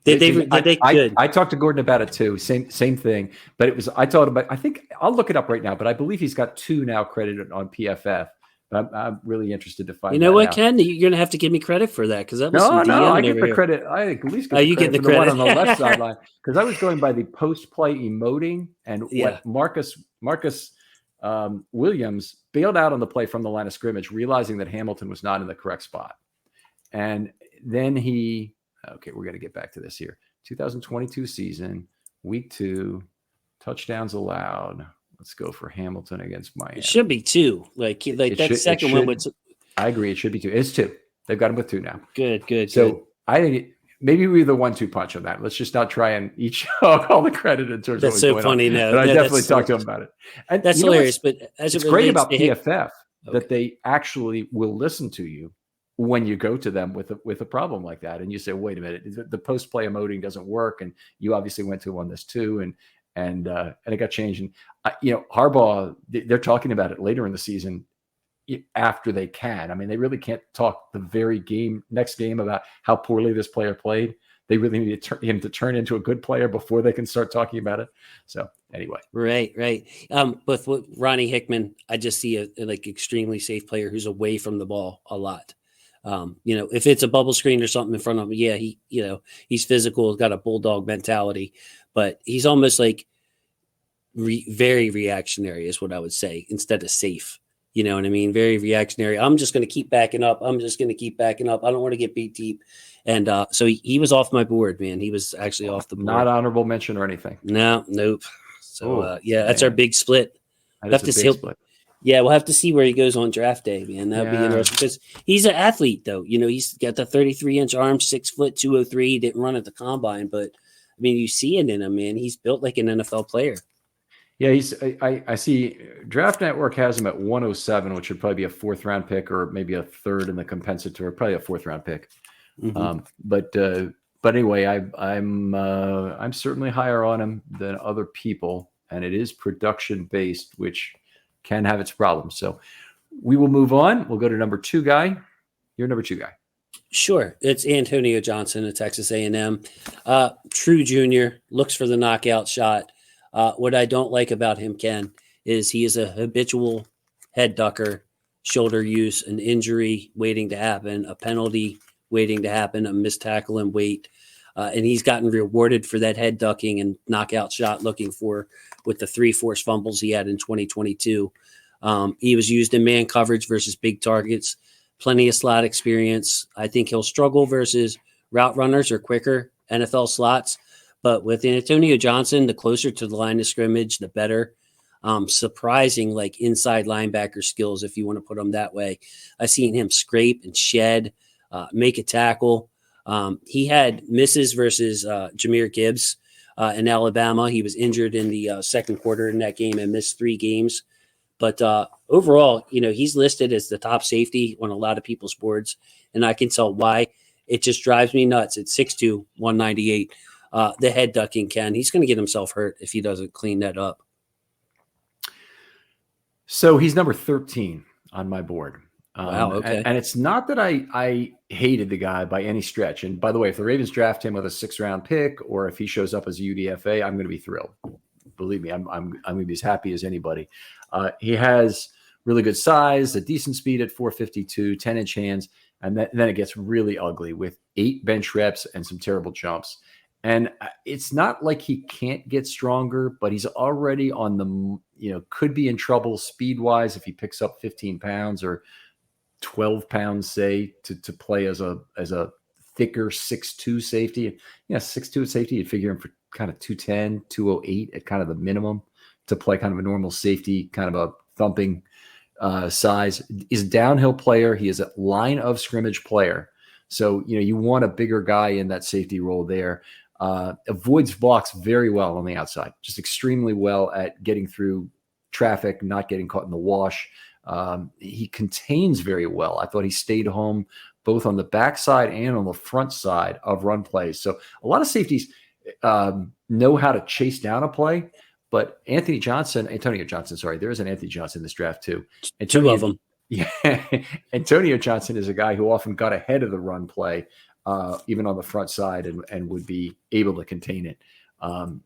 Did they good? I talked to Gordon about it too. Same thing. But it was, I thought about, I think I'll look it up right now, but I believe he's got 2 now credited on PFF. I'm really interested to find. You know what, out. Ken? You're gonna have to give me credit for that because that was No, I DMing get over the here. credit. I at least get Oh, the you credit get for the the one on credit. the left sideline because I was going by the post-play emoting and Yeah. what Marcus Williams bailed out on the play from the line of scrimmage, realizing that Hamilton was not in the correct spot, and then okay, we're going to get back to this here. 2022 season, week 2, touchdowns allowed. Let's go for Hamilton against Miami. It should be 2. Like that second one was. I agree. It should be 2. It's 2. They've got him with 2 now. Good. So I think maybe we're the 1-2 punch on that. Let's just not try and each all the credit in terms That's of so funny. on. No, but I definitely talked to him about it. And that's hilarious. But as it's great about PFF that they actually will listen to you when you go to them with a problem like that, and you say, "Wait a minute, the post play emoting doesn't work," and you obviously went to him on this too, and it got changed. And Harbaugh, they're talking about it later in the season after they can. I mean, they really can't talk the next game about how poorly this player played. They really need him to turn into a good player before they can start talking about it. So anyway, right. With Ronnie Hickman, I just see a like extremely safe player who's away from the ball a lot. If it's a bubble screen or something in front of him, yeah, he's physical, got a bulldog mentality, but he's almost like very reactionary is what I would say instead of safe. You know what I mean? Very reactionary. I'm just going to keep backing up. I don't want to get beat deep. And so he was off my board, man. He was actually off the board. Not honorable mention or anything. Nope. So that's our big split. That is a big split. Yeah, we'll have to see where he goes on draft day, man. That'd be interesting because he's an athlete, though. He's got the 33-inch arm, 6 foot, 203. He didn't run at the combine, but I mean, you see it in him, man. He's built like an NFL player. Yeah, I see Draft Network has him at 107, which would probably be a 4th round pick or maybe a 3rd in the compensatory, probably a 4th round pick. Mm-hmm. But anyway, I'm certainly higher on him than other people, and it is production based, which can have its problems. So we will move on. We'll go to number 2 guy. You're number 2 guy. Sure. It's Antonio Johnson at Texas A&M. True junior, looks for the knockout shot. What I don't like about him, Ken, is he is a habitual head ducker, shoulder use, an injury waiting to happen, a penalty waiting to happen, a missed tackle and wait. And he's gotten rewarded for that head ducking and knockout shot with the 3 forced fumbles he had in 2022. He was used in man coverage versus big targets, plenty of slot experience. I think he'll struggle versus route runners or quicker NFL slots. But with Antonio Johnson, the closer to the line of scrimmage, the better. Surprising, like inside linebacker skills, if you want to put them that way. I've seen him scrape and shed, make a tackle. He had misses versus Jahmyr Gibbs in Alabama. He was injured in the second quarter in that game and missed 3 games. But overall, he's listed as the top safety on a lot of people's boards, and I can tell why. It just drives me nuts. At 6'2", 198. The head ducking, Ken, he's going to get himself hurt if he doesn't clean that up. So he's number 13 on my board. Wow, okay. And it's not that I hated the guy by any stretch. And by the way, if the Ravens draft him with a 6th round pick, or if he shows up as a UDFA, I'm going to be thrilled. Believe me, I'm going to be as happy as anybody. He has really good size, a decent speed at 452, 10-inch hands, and then it gets really ugly with 8 bench reps and some terrible jumps. And it's not like he can't get stronger, but he's already on the, could be in trouble speed-wise if he picks up 15 pounds or 12 pounds, say, to play as a thicker 6'2 safety. 6'2 safety, you'd figure him for kind of 210, 208 at kind of the minimum to play kind of a normal safety, kind of a thumping size. He's a downhill player. He is a line of scrimmage player. So, you want a bigger guy in that safety role there. Avoids blocks very well on the outside, just extremely well at getting through traffic, not getting caught in the wash. He contains very well. I thought he stayed home both on the backside and on the front side of run plays. So a lot of safeties know how to chase down a play, but Antonio Johnson, sorry, there is an Anthony Johnson in this draft too. 2 of them. Yeah, Antonio Johnson is a guy who often got ahead of the run play, even on the front side, and would be able to contain it. Um,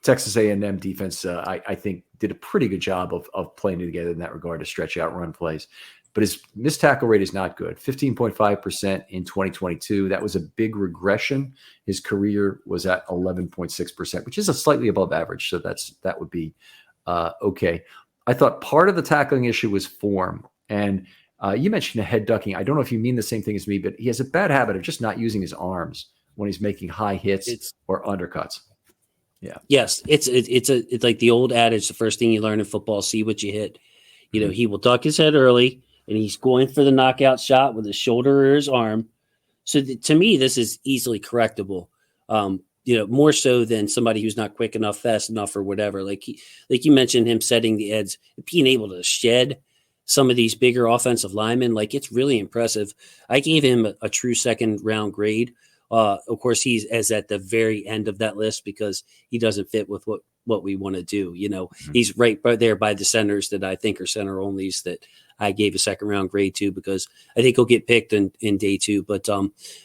Texas A&M defense, I think, did a pretty good job of playing together in that regard to stretch out run plays. But his missed tackle rate is not good. 15.5% in 2022. That was a big regression. His career was at 11.6%, which is a slightly above average. So that would be okay. I thought part of the tackling issue was form. And you mentioned the head ducking. I don't know if you mean the same thing as me, but he has a bad habit of just not using his arms when he's making high hits or undercuts. Yeah. Yes, it's like the old adage: the first thing you learn in football, see what you hit. You know, he will duck his head early, and he's going for the knockout shot with his shoulder or his arm. So to me, this is easily correctable. More so than somebody who's not quick enough, fast enough, or whatever. Like you mentioned, him setting the edge, being able to shed some of these bigger offensive linemen, like it's really impressive. I gave him a true second round grade. Of course, he's as at the very end of that list because he doesn't fit with what we want to do. He's right there by the centers that I think are center onlys that I gave a second round grade to because I think he'll get picked in day two. But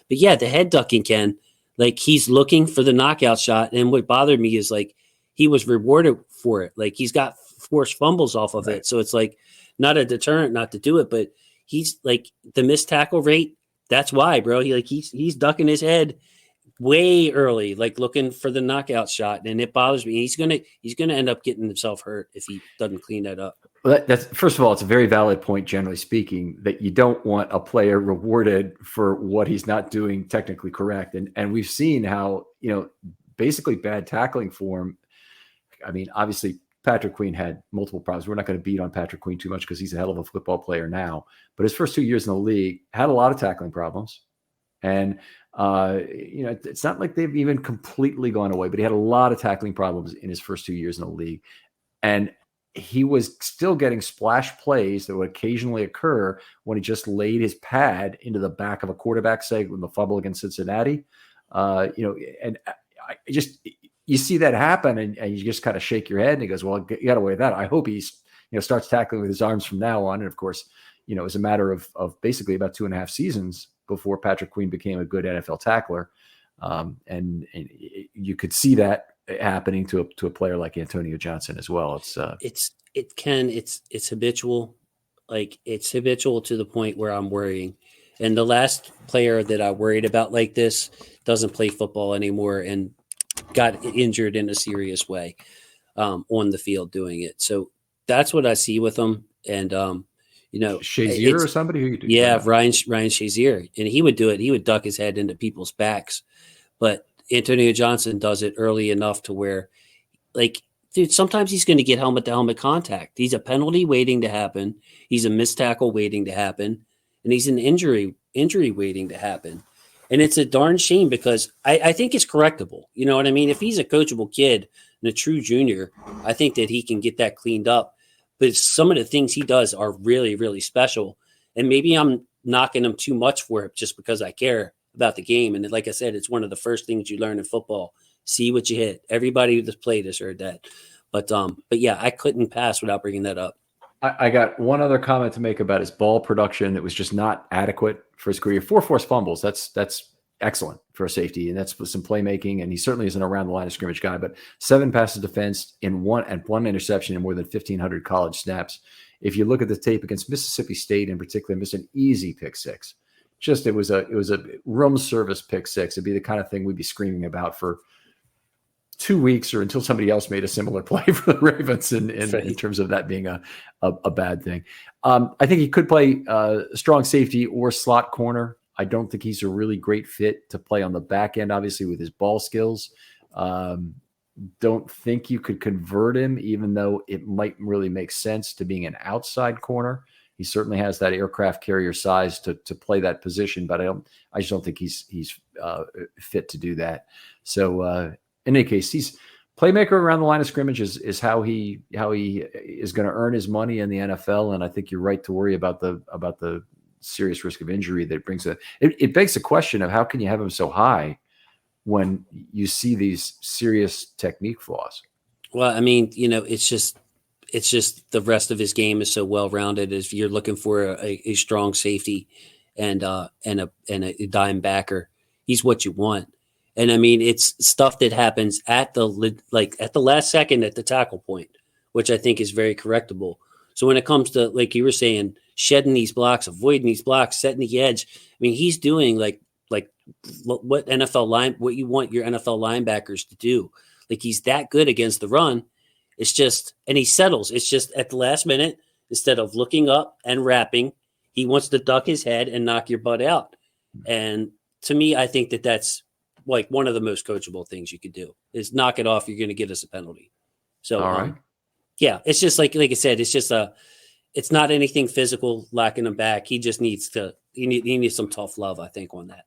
yeah, the head ducking, Ken, like he's looking for the knockout shot. And what bothered me is like he was rewarded for it. Like he's got forced fumbles off of it. So it's like not a deterrent not to do it, but he's like the missed tackle rate. That's why, bro. He's ducking his head way early, like looking for the knockout shot, and it bothers me. He's gonna end up getting himself hurt if he doesn't clean that up. Well, that's first of all, it's a very valid point, generally speaking, that you don't want a player rewarded for what he's not doing technically correct, and we've seen how basically bad tackling form. I mean, obviously, Patrick Queen had multiple problems. We're not going to beat on Patrick Queen too much because he's a hell of a football player now. But his first 2 years in the league had a lot of tackling problems. And, it's not like they've even completely gone away, but he had a lot of tackling problems in his first 2 years in the league. And he was still getting splash plays that would occasionally occur when he just laid his pad into the back of a quarterback, say, with the fumble against Cincinnati. And I just – you see that happen and you just kind of shake your head and he goes, well, you got to weigh that. I hope he's, starts tackling with his arms from now on. And of course, it was a matter of basically about 2.5 seasons before Patrick Queen became a good NFL tackler. And you could see that happening to a player like Antonio Johnson as well. It's habitual. Like it's habitual to the point where I'm worrying. And the last player that I worried about like this doesn't play football anymore and got injured in a serious way on the field doing it. So that's what I see with him. And, Shazier or somebody who Ryan Shazier, and he would do it. He would duck his head into people's backs, but Antonio Johnson does it early enough to where like, dude, sometimes he's going to get helmet to helmet contact. He's a penalty waiting to happen. He's a missed tackle waiting to happen. And he's an injury waiting to happen. And it's a darn shame because I think it's correctable. You know what I mean? If he's a coachable kid and a true junior, I think that he can get that cleaned up. But some of the things he does are really, really special. And maybe I'm knocking him too much for it just because I care about the game. And like I said, it's one of the first things you learn in football. See what you hit. Everybody that's played has heard that. But yeah, I couldn't pass without bringing that up. I got one other comment to make about his ball production that was just not adequate for his career. 4 forced fumbles. That's excellent for a safety, and that's with some playmaking. And he certainly isn't around the line of scrimmage guy. But 7 passes defense in one interception in more than 1,500 college snaps. If you look at the tape against Mississippi State in particular, missed an easy pick six. Just it was a room service pick six. It'd be the kind of thing we'd be screaming about for 2 weeks or until somebody else made a similar play for the Ravens in terms of that being a bad thing. I think he could play strong safety or slot corner. I don't think he's a really great fit to play on the back end, obviously, with his ball skills. Don't think you could convert him, even though it might really make sense to being an outside corner. He certainly has that aircraft carrier size to play that position, but I just don't think he's fit to do that. So, in any case, he's playmaker around the line of scrimmage is how he is going to earn his money in the NFL. And I think you're right to worry about the serious risk of injury that it brings. It begs the question of how can you have him so high when you see these serious technique flaws? Well, I mean, it's just it's just the rest of his game is so well rounded. If you're looking for a strong safety and a dime backer, he's what you want. And I mean, it's stuff that happens at the last second at the tackle point, which I think is very correctable. So when it comes to, like you were saying, shedding these blocks, avoiding these blocks, setting the edge, I mean, he's doing like what what you want your NFL linebackers to do. Like, he's that good against the run. It's just, and he settles. It's just at the last minute, instead of looking up and wrapping, he wants to duck his head and knock your butt out. And to me, I think that that's like one of the most coachable things you could do is knock it off. You're going to get us a penalty. So, All right. Yeah, it's just like I said, it's just it's not anything physical lacking him back. He just needs he needs some tough love, I think, on that.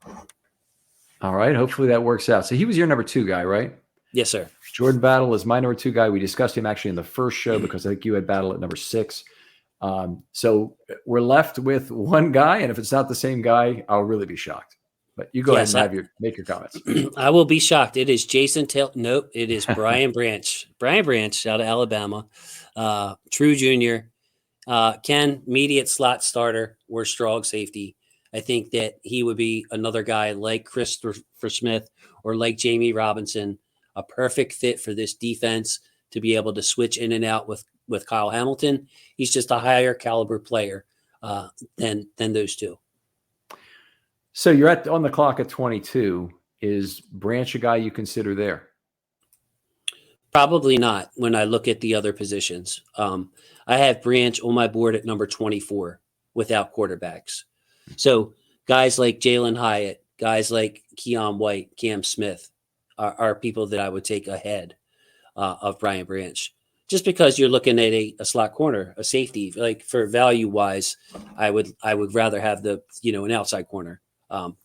All right. Hopefully that works out. So he was your number 2 guy, right? Yes, sir. Jordan Battle is my number 2 guy. We discussed him actually in the first show because I think you had Battle at number 6. So we're left with one guy, and if it's not the same guy, I'll really be shocked. But you go ahead and make your comments. I will be shocked. It is Jason Taylor. Nope, it is Brian Branch. Brian Branch out of Alabama, true junior. Ken, immediate slot starter or strong safety. I think that he would be another guy like Christopher Smith or like Jamie Robinson, a perfect fit for this defense to be able to switch in and out with Kyle Hamilton. He's just a higher caliber player than those two. So you're on the clock at 22. Is Branch a guy you consider there? Probably not when I look at the other positions. I have Branch on my board at number 24 without quarterbacks. So guys like Jalen Hyatt, guys like Keon White, Cam Smith are people that I would take ahead of Brian Branch. Just because you're looking at a slot corner, a safety, like for value wise, I would rather have an outside corner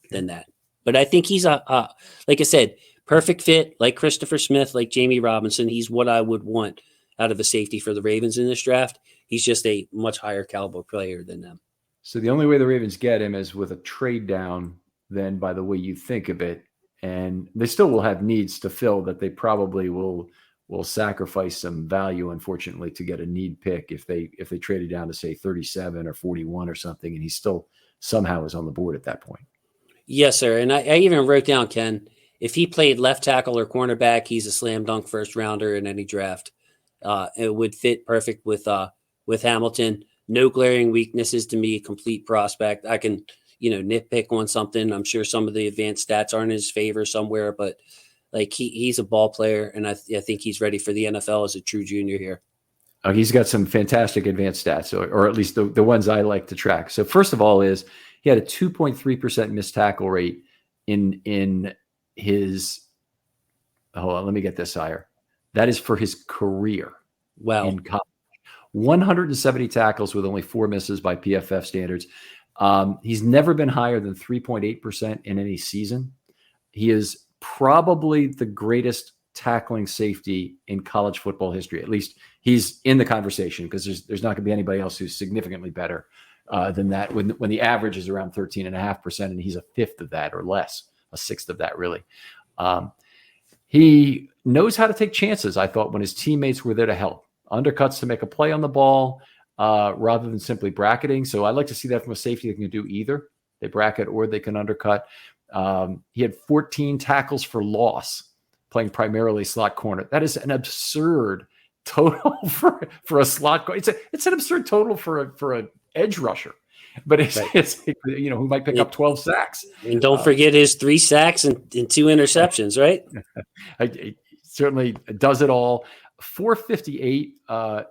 than that. But I think he's like I said, perfect fit, like Christopher Smith, like Jamie Robinson. He's what I would want out of a safety for the Ravens in this draft. He's just a much higher caliber player than them. So the only way the Ravens get him is with a trade down, then by the way you think of it. And they still will have needs to fill that they probably will sacrifice some value, unfortunately, to get a need pick if they traded down to say 37 or 41 or something, and he still somehow is on the board at that point. Yes, sir. And I even wrote down, Ken, if he played left tackle or cornerback, he's a slam dunk first rounder in any draft. It would fit perfect with Hamilton. No glaring weaknesses to me, complete prospect. I can, nitpick on something. I'm sure some of the advanced stats are in his favor somewhere, but like he's a ball player, and I think he's ready for the NFL as a true junior here. He's got some fantastic advanced stats, or at least the ones I like to track. So first of all is he had a 2.3% missed tackle rate in his – hold on, let me get this higher. That is for his career. Wow. In college. 170 tackles with only 4 misses by PFF standards. He's never been higher than 3.8% in any season. He is probably the greatest tackling safety in college football history. At least he's in the conversation because there's not going to be anybody else who's significantly better than that when the average is around 13.5%, and he's a fifth of that or less, a sixth of that really. He knows how to take chances, I thought, when his teammates were there to help. Undercuts to make a play on the ball rather than simply bracketing. So I like to see that from a safety that can do either. They bracket or they can undercut. He had 14 tackles for loss, playing primarily slot corner. That is an absurd total for a slot corner. It's an absurd total for an edge rusher. But it's who might pick up 12 sacks. And don't forget his 3 sacks and 2 interceptions, right? He certainly does it all. 458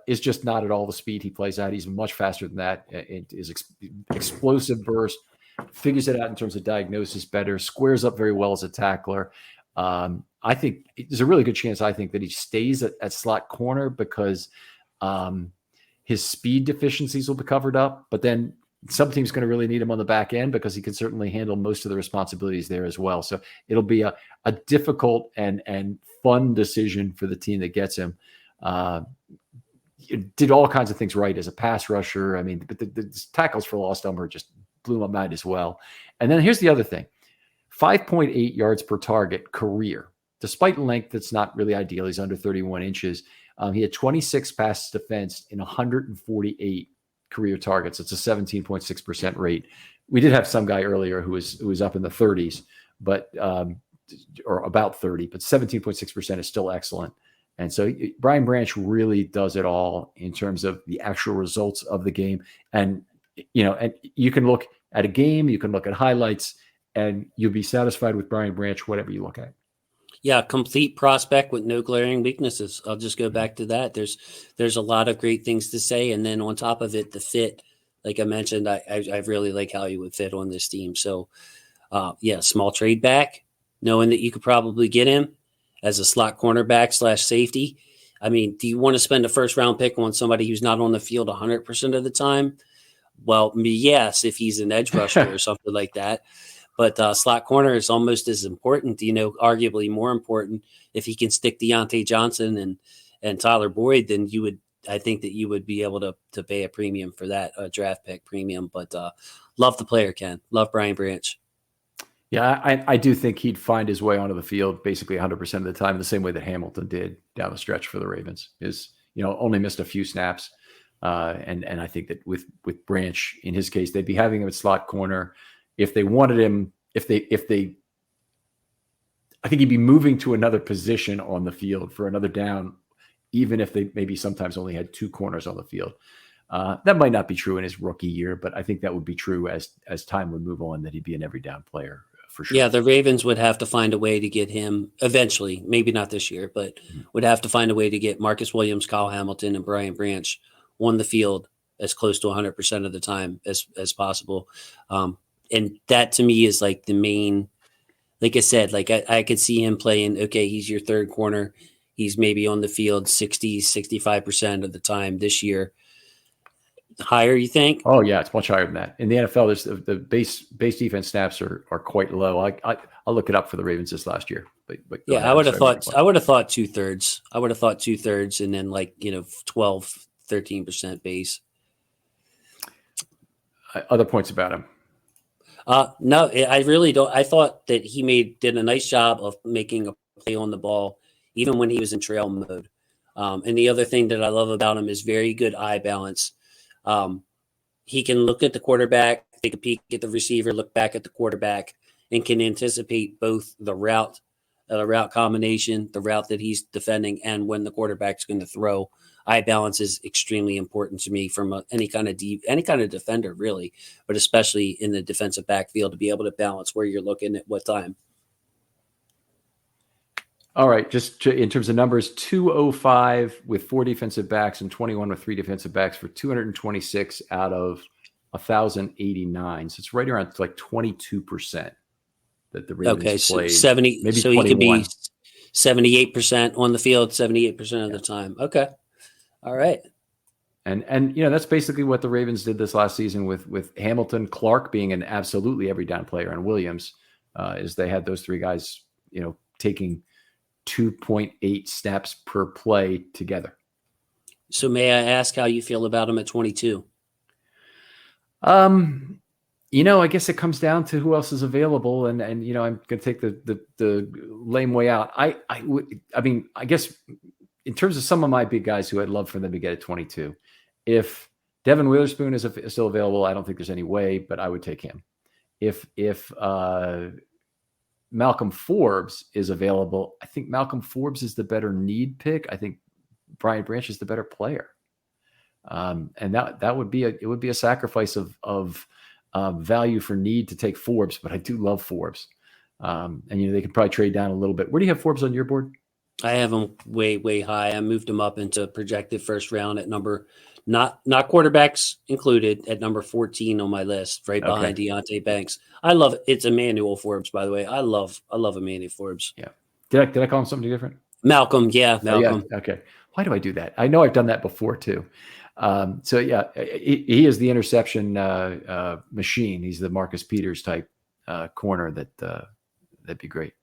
is just not at all the speed he plays at. He's much faster than that. It is explosive burst, figures it out in terms of diagnosis better, squares up very well as a tackler. I think there's a really good chance, I think, that he stays at slot corner because his speed deficiencies will be covered up. But then some team's going to really need him on the back end because he can certainly handle most of the responsibilities there as well. So it'll be a difficult and fun decision for the team that gets him. Did all kinds of things right as a pass rusher. I mean, but the tackles for lost number just blew my mind as well. And then here's the other thing. 5.8 yards per target career. Despite length, that's not really ideal. He's under 31 inches. He had 26 passes defensed in 148 career targets. It's a 17.6% rate. We did have some guy earlier who was up in the 30s, but or about 30, but 17.6% is still excellent. And so Brian Branch really does it all in terms of the actual results of the game. And, and you can look at a game, you can look at highlights, and you'll be satisfied with Brian Branch, whatever you look at. Yeah, complete prospect with no glaring weaknesses. I'll just go back to that. There's a lot of great things to say. And then on top of it, the fit, like I mentioned, I really like how he would fit on this team. So, small trade back, knowing that you could probably get him as a slot cornerback / safety. I mean, do you want to spend a first round pick on somebody who's not on the field 100% of the time? Well, yes, if he's an edge rusher or something like that. But slot corner is almost as important, arguably more important. If he can stick Deontay Johnson and Tyler Boyd, then I think that you would be able to pay a premium for that, draft pick premium. But love the player, Ken. Love Brian Branch. Yeah, I do think he'd find his way onto the field basically 100% of the time, the same way that Hamilton did down the stretch for the Ravens. Only missed a few snaps, and I think that with Branch in his case, they'd be having him at slot corner if they wanted him. I think he'd be moving to another position on the field for another down, even if they maybe sometimes only had two corners on the field. That might not be true in his rookie year, but I think that would be true as time would move on, that he'd be an every down player. For sure. Yeah, the Ravens would have to find a way to get him eventually, maybe not this year, but would have to find a way to get Marcus Williams, Kyle Hamilton, and Brian Branch on the field as close to 100% of the time as possible. And that to me is like the main, like I said, like I could see him playing, okay, he's your third corner. He's maybe on the field 60, 65% of the time this year. Higher, you think? Oh yeah, it's much higher than that. In the NFL, there's the base defense snaps are quite low. I'll look it up for the Ravens this last year. But yeah, I would have thought 2/3. I would have thought 2/3 and then 12, 13% base. Other points about him? No, I really don't. I thought that he did a nice job of making a play on the ball, even when he was in trail mode. And the other thing that I love about him is very good eye balance. He can look at the quarterback, take a peek at the receiver, look back at the quarterback, and can anticipate both the route combination, the route that he's defending, and when the quarterback's going to throw. Eye balance is extremely important to me from any kind of defender, really, but especially in the defensive backfield to be able to balance where you're looking at what time. All right, just in terms of numbers, 205 with 4 defensive backs and 21 with 3 defensive backs for 226 out of 1,089. So it's right around 22% that the Ravens played. 70, maybe so 21. He could be 78% on the field, 78% of the time. Okay, all right. And that's basically what the Ravens did this last season with Hamilton, Clark being an absolutely every down player, and Williams, is they had those 3 guys, taking 2.8 snaps per play together. So may I ask how you feel about him at 22? I guess it comes down to who else is available, and I'm going to take the lame way out. I guess in terms of some of my big guys who I'd love for them to get at 22, if Devin Witherspoon is still available, I don't think there's any way, but I would take him. If Malcolm Forbes is available, I think Malcolm Forbes is the better need pick. I think Brian Branch is the better player. And that would be a sacrifice of value for need to take Forbes, but I do love Forbes. And they could probably trade down a little bit. Where do you have Forbes on your board? I have him way, way high. I moved him up into projected first round at number, not quarterbacks included, at number 14 on my list, right behind Deontay Banks. I love it. It's Emmanuel Forbes, by the way. I love Emmanuel Forbes. Yeah. Did I call him something different? Malcolm. Yeah. Malcolm. Oh, yeah. Okay. Why do I do that? I know I've done that before too. He is the interception machine. He's the Marcus Peters type corner that'd be great.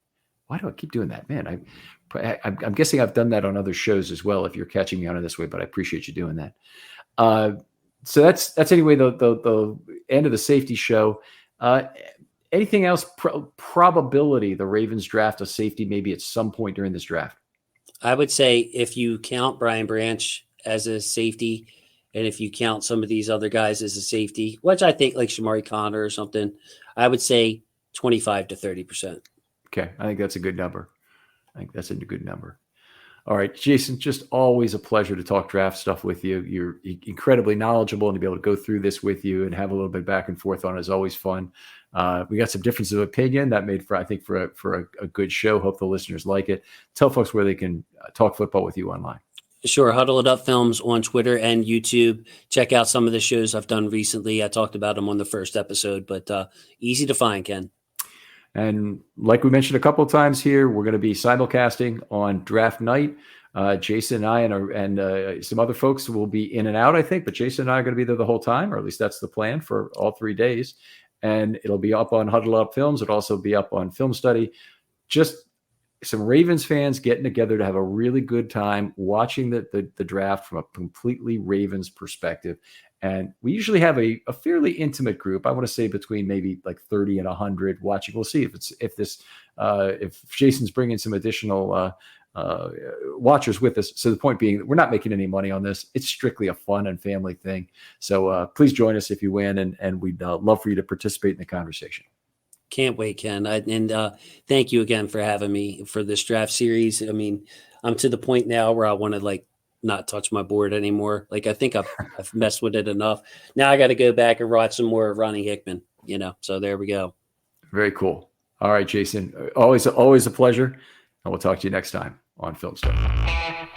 Why do I keep doing that, man? I'm guessing I've done that on other shows as well, if you're catching me on it this way, but I appreciate you doing that. So that's anyway, the end of the safety show. Anything else? Probability the Ravens draft a safety maybe at some point during this draft? I would say if you count Brian Branch as a safety, and if you count some of these other guys as a safety, which I think like Shamari Connor or something, I would say 25 to 30%. Okay, I think that's a good number. I think that's a good number. All right, Jason, just always a pleasure to talk draft stuff with you. You're incredibly knowledgeable, and to be able to go through this with you and have a little bit back and forth on it is always fun. We got some differences of opinion that made for, I think, for a good show. Hope the listeners like it. Tell folks where they can talk football with you online. Sure. Huddle It Up Films on Twitter and YouTube. Check out some of the shows I've done recently. I talked about them on the first episode, but easy to find, Ken. And like we mentioned a couple of times here, we're going to be simulcasting on draft night. Jason and I and some other folks will be in and out, I think, but Jason and I are going to be there the whole time, or at least that's the plan for all 3 days. And it'll be up on Huddle Up Films. It'll also be up on Filmstudy. Just some Ravens fans getting together to have a really good time watching the draft from a completely Ravens perspective. And we usually have a fairly intimate group. I want to say between maybe like 30 and 100 watching. We'll see if Jason's bringing some additional watchers with us. So the point being that we're not making any money on this. It's strictly a fun and family thing. So please join us if you win, and we'd love for you to participate in the conversation. Can't wait, Ken. Thank you again for having me for this draft series. I mean, I'm to the point now where I want to not touch my board anymore. I think I've messed with it enough. Now I got to go back and watch some more of Ronnie Hickman, so there we go. Very cool. All right, Jason, always a pleasure. And we'll talk to you next time on Filmstudy.